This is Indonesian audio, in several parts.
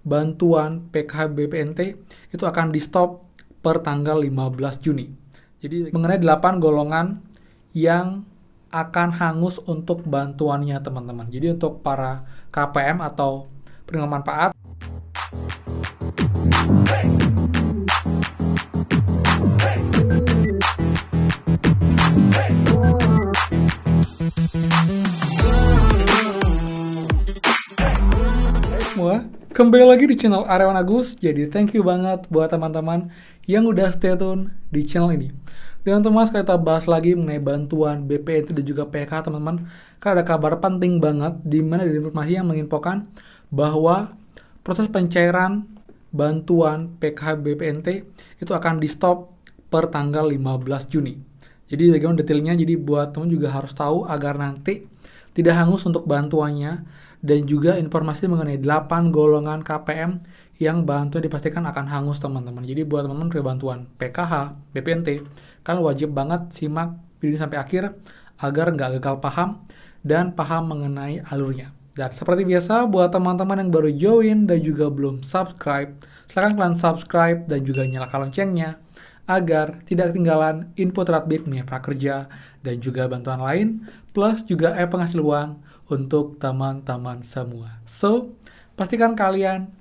bantuan PKH BPNT itu akan di-stop per tanggal 15 Juni. Jadi mengenai 8 golongan yang akan hangus untuk bantuannya teman-teman. Jadi untuk para KPM atau penerima manfaat, semua, kembali lagi di channel Aryawan Agus. Jadi thank you banget buat teman-teman yang udah stay tune di channel ini. Dan teman-teman, sekarang kita bahas lagi mengenai bantuan BPNT dan juga PK teman-teman. Karena ada kabar penting banget di mana ada informasi yang menginfokan bahwa proses pencairan bantuan PK BPNT itu akan di-stop per tanggal 15 Juni. Jadi bagaimana detailnya, jadi buat teman juga harus tahu agar nanti tidak hangus untuk bantuannya, dan juga informasi mengenai 8 golongan KPM yang bantuan dipastikan akan hangus teman-teman. Jadi buat teman-teman terima bantuan PKH, BPNT, kalian wajib banget simak video ini sampai akhir agar nggak gagal paham dan paham mengenai alurnya. Dan seperti biasa, buat teman-teman yang baru join dan juga belum subscribe, silahkan kalian subscribe dan juga nyalakan loncengnya agar tidak ketinggalan info terupdate mengenai prakerja dan juga bantuan lain, plus juga penghasil uang untuk teman-teman semua. So, pastikan kalian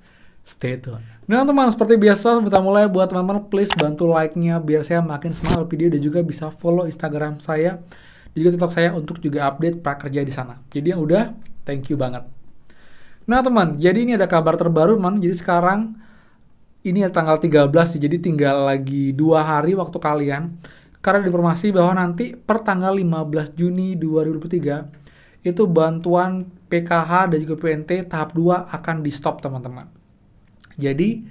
stay tune. Nah teman-teman, seperti biasa, kita mulai. Buat teman-teman, please bantu like-nya biar saya makin semangat video, dan juga bisa follow Instagram saya dan juga TikTok saya untuk juga update prakerja di sana. Jadi yang udah, thank you banget. Nah teman, jadi ini ada kabar terbaru teman. Jadi sekarang ini tanggal 13, jadi tinggal lagi 2 hari waktu kalian. Karena ada informasi bahwa nanti per tanggal 15 Juni 2023 itu bantuan PKH dan juga PNT tahap 2 akan di stop teman-teman. Jadi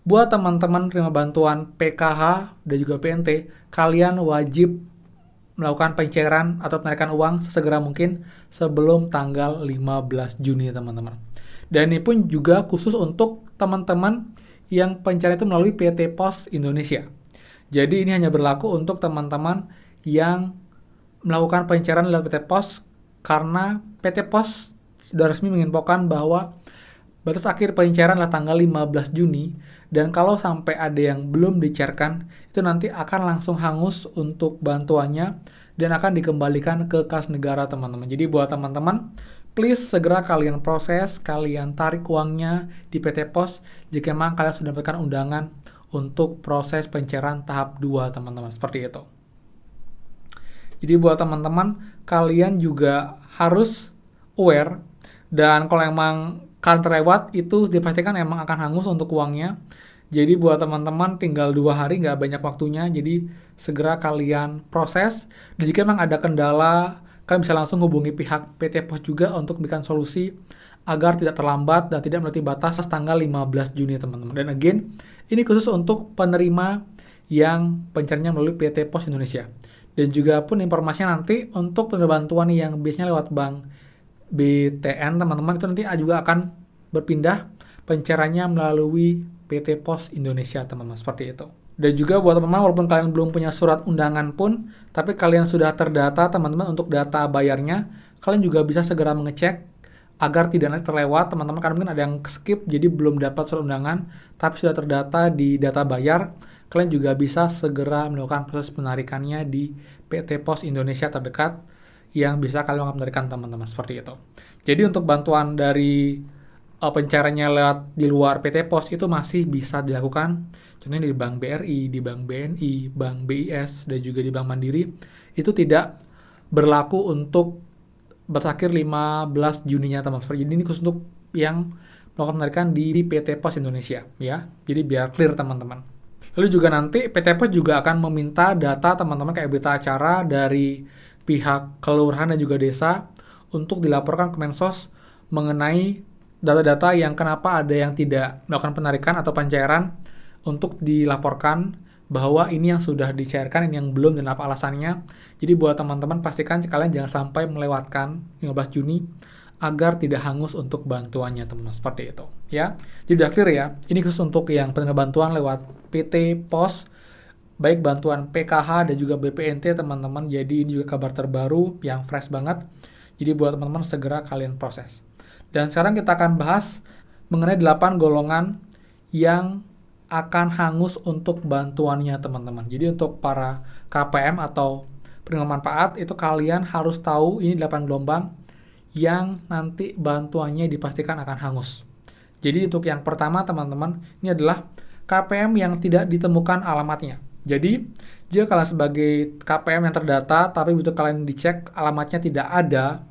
buat teman-teman terima bantuan PKH dan juga PNT, kalian wajib melakukan pencairan atau penarikan uang sesegera mungkin sebelum tanggal 15 Juni teman-teman. Dan ini pun juga khusus untuk teman-teman yang pencairan itu melalui PT Pos Indonesia. Jadi ini hanya berlaku untuk teman-teman yang melakukan pencairan lewat PT Pos, karena PT Pos sudah resmi menginfokan bahwa batas akhir pencairan adalah tanggal 15 Juni, dan kalau sampai ada yang belum dicairkan, itu nanti akan langsung hangus untuk bantuannya dan akan dikembalikan ke kas negara teman-teman. Jadi buat teman-teman, please segera kalian proses, kalian tarik uangnya di PT Pos jika memang kalian sudah mendapatkan undangan untuk proses pencairan tahap 2 teman-teman, seperti itu. Jadi buat teman-teman, kalian juga harus aware, dan kalau emang kalian terlewat, itu dipastikan emang akan hangus untuk uangnya. Jadi buat teman-teman tinggal 2 hari, nggak banyak waktunya, jadi segera kalian proses. Dan jika memang ada kendala, kalian bisa langsung hubungi pihak PT Pos juga untuk memberikan solusi agar tidak terlambat dan tidak melewati batas tanggal 15 Juni teman-teman. Dan again, ini khusus untuk penerima yang pencariannya melalui PT Pos Indonesia. Dan juga pun informasinya nanti untuk penerima bantuan yang biasanya lewat bank BTN teman-teman, itu nanti juga akan berpindah pencairannya melalui PT Pos Indonesia teman-teman, seperti itu. Dan juga buat teman-teman, walaupun kalian belum punya surat undangan pun, tapi kalian sudah terdata teman-teman untuk data bayarnya, kalian juga bisa segera mengecek agar tidak terlewat teman-teman, karena mungkin ada yang skip jadi belum dapat surat undangan tapi sudah terdata di data bayar. Kalian juga bisa segera melakukan proses penarikannya di PT Pos Indonesia terdekat yang bisa kalian menarikan teman-teman, seperti itu. Jadi untuk bantuan dari pencairannya lewat di luar PT Pos itu masih bisa dilakukan, contohnya di Bank BRI, di Bank BNI, Bank BIS, dan juga di Bank Mandiri. Itu tidak berlaku untuk berakhir 15 Juninya teman-teman. Jadi ini khusus untuk yang melakukan penarikan di PT Pos Indonesia ya. Jadi biar clear teman-teman. Lalu juga nanti PT Pos juga akan meminta data teman-teman kayak berita acara dari pihak kelurahan dan juga desa untuk dilaporkan ke Mensos mengenai data-data yang kenapa ada yang tidak melakukan penarikan atau pencairan, untuk dilaporkan bahwa ini yang sudah dicairkan, ini yang belum, dan apa alasannya. Jadi buat teman-teman, pastikan kalian jangan sampai melewatkan 15 Juni agar tidak hangus untuk bantuannya teman-teman, seperti itu ya. Jadi udah clear ya, ini khusus untuk yang penerima bantuan lewat PT Pos, baik bantuan PKH dan juga BPNT teman-teman. Jadi ini juga kabar terbaru yang fresh banget, jadi buat teman-teman segera kalian proses. Dan sekarang kita akan bahas mengenai 8 golongan yang akan hangus untuk bantuannya teman-teman. Jadi untuk para KPM atau penerima manfaat itu kalian harus tahu ini 8 gelombang yang nanti bantuannya dipastikan akan hangus. Jadi untuk yang pertama teman-teman, ini adalah KPM yang tidak ditemukan alamatnya. Jadi jika kalian sebagai KPM yang terdata tapi begitu kalian dicek alamatnya tidak ada,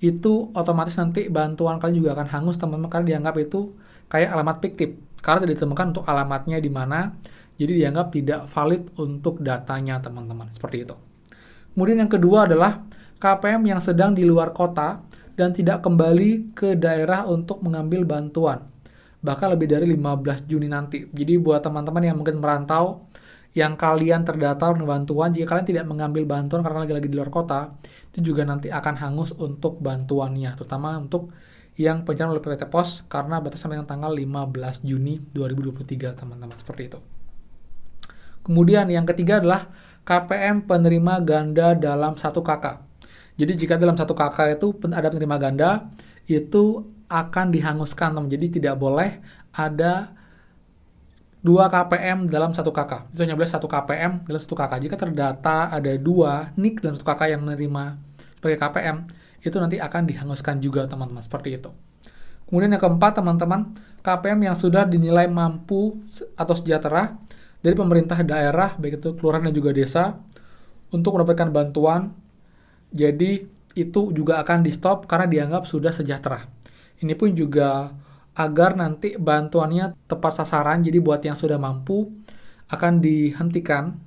itu otomatis nanti bantuan kalian juga akan hangus teman-teman, karena dianggap itu kayak alamat fiktif karena tidak ditemukan untuk alamatnya di mana, jadi dianggap tidak valid untuk datanya teman-teman, seperti itu. Kemudian yang kedua adalah KPM yang sedang di luar kota dan tidak kembali ke daerah untuk mengambil bantuan, bahkan lebih dari 15 Juni nanti. Jadi buat teman-teman yang mungkin merantau, yang kalian terdata untuk bantuan, jika kalian tidak mengambil bantuan karena lagi-lagi di luar kota, itu juga nanti akan hangus untuk bantuannya, terutama untuk yang pencairan oleh PT Pos karena batas sampai tanggal 15 Juni 2023 teman-teman, seperti itu. Kemudian yang ketiga adalah KPM penerima ganda dalam 1 KK. Jadi jika dalam 1 KK itu ada penerima ganda, itu akan dihanguskan teman. Jadi tidak boleh ada 2 KPM dalam 1 KK. Itu hanya boleh 1 KPM dalam 1 KK. Jika terdata ada 2 NIK dalam 1 KK yang menerima sebagai KPM, itu nanti akan dihanguskan juga teman-teman, seperti itu. Kemudian yang keempat teman-teman, KPM yang sudah dinilai mampu atau sejahtera dari pemerintah daerah, baik itu kelurahan dan juga desa, untuk mendapatkan bantuan. Jadi itu juga akan di stop karena dianggap sudah sejahtera. Ini pun juga agar nanti bantuannya tepat sasaran, jadi buat yang sudah mampu akan dihentikan,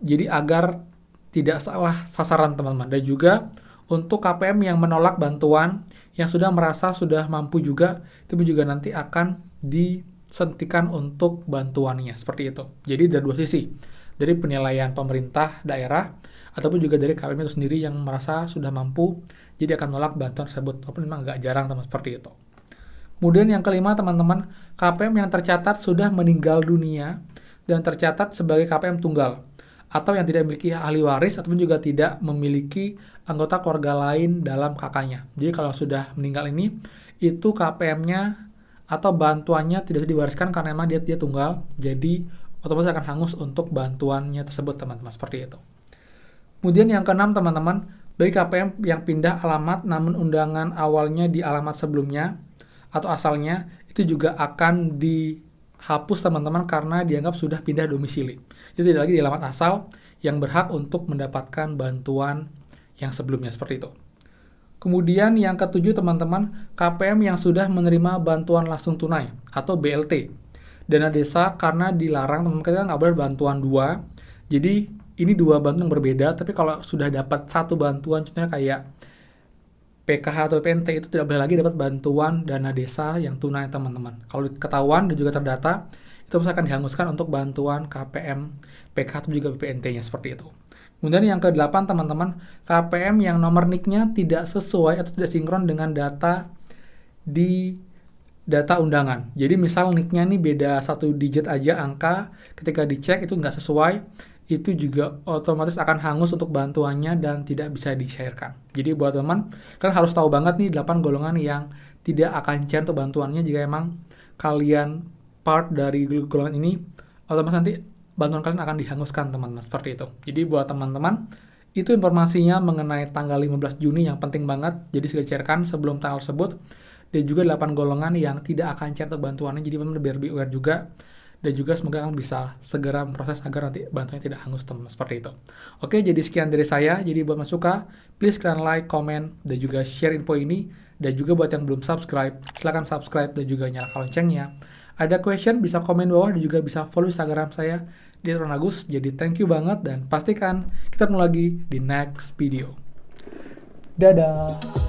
jadi agar tidak salah sasaran teman-teman. Dan juga untuk KPM yang menolak bantuan, yang sudah merasa sudah mampu juga, itu juga nanti akan disentikan untuk bantuannya, seperti itu. Jadi dari 2 sisi, dari penilaian pemerintah daerah, ataupun juga dari KPM itu sendiri yang merasa sudah mampu, jadi akan menolak bantuan tersebut, walaupun memang agak jarang teman seperti itu. Kemudian yang kelima teman-teman, KPM yang tercatat sudah meninggal dunia dan tercatat sebagai KPM tunggal, atau yang tidak memiliki ahli waris ataupun juga tidak memiliki anggota keluarga lain dalam kakaknya. Jadi kalau sudah meninggal ini, itu KPM-nya atau bantuannya tidak bisa diwariskan karena memang dia tunggal, jadi otomatis akan hangus untuk bantuannya tersebut teman-teman, seperti itu. Kemudian yang keenam teman-teman, bagi KPM yang pindah alamat namun undangan awalnya di alamat sebelumnya atau asalnya, itu juga akan dihapus teman-teman karena dianggap sudah pindah domisili. Jadi tidak lagi di alamat asal yang berhak untuk mendapatkan bantuan yang sebelumnya, seperti itu. Kemudian yang ketujuh teman-teman, KPM yang sudah menerima bantuan langsung tunai atau BLT. Dana desa karena dilarang teman-teman, kita nggak boleh bantuan 2. Jadi ini 2 bantuan yang berbeda, tapi kalau sudah dapat 1 bantuan, contohnya kayak PKH atau PNT, itu tidak boleh lagi dapat bantuan dana desa yang tunai teman-teman. Kalau ketahuan dan juga terdata, itu akan dihanguskan untuk bantuan KPM, PKH atau juga PNT-nya, seperti itu. Kemudian yang ke-8 teman-teman, KPM yang nomor NIK-nya tidak sesuai atau tidak sinkron dengan data di data undangan. Jadi misal NIK-nya ini beda 1 digit aja angka, ketika dicek itu nggak sesuai, itu juga otomatis akan hangus untuk bantuannya dan tidak bisa dicairkan. Jadi buat teman, kalian harus tahu banget nih 8 golongan yang tidak akan cair untuk bantuannya. Jika emang kalian part dari golongan ini, otomatis nanti bantuan kalian akan dihanguskan teman-teman, seperti itu. Jadi buat teman-teman, itu informasinya mengenai tanggal 15 Juni yang penting banget, jadi segera cairkan sebelum tanggal tersebut. Dan juga 8 golongan yang tidak akan cair untuk bantuannya, jadi teman-teman lebih aware juga. Dan juga semoga kalian bisa segera memproses agar nanti bantuannya tidak hangus teman-teman, seperti itu. Oke, jadi sekian dari saya. Jadi buat yang suka, please kalian like, comment, dan juga share info ini. Dan juga buat yang belum subscribe, silahkan subscribe dan juga nyalakan loncengnya. Ada question, bisa komen bawah dan juga bisa follow Instagram saya di @ronagust. Jadi thank you banget dan pastikan kita ketemu lagi di next video. Dadah!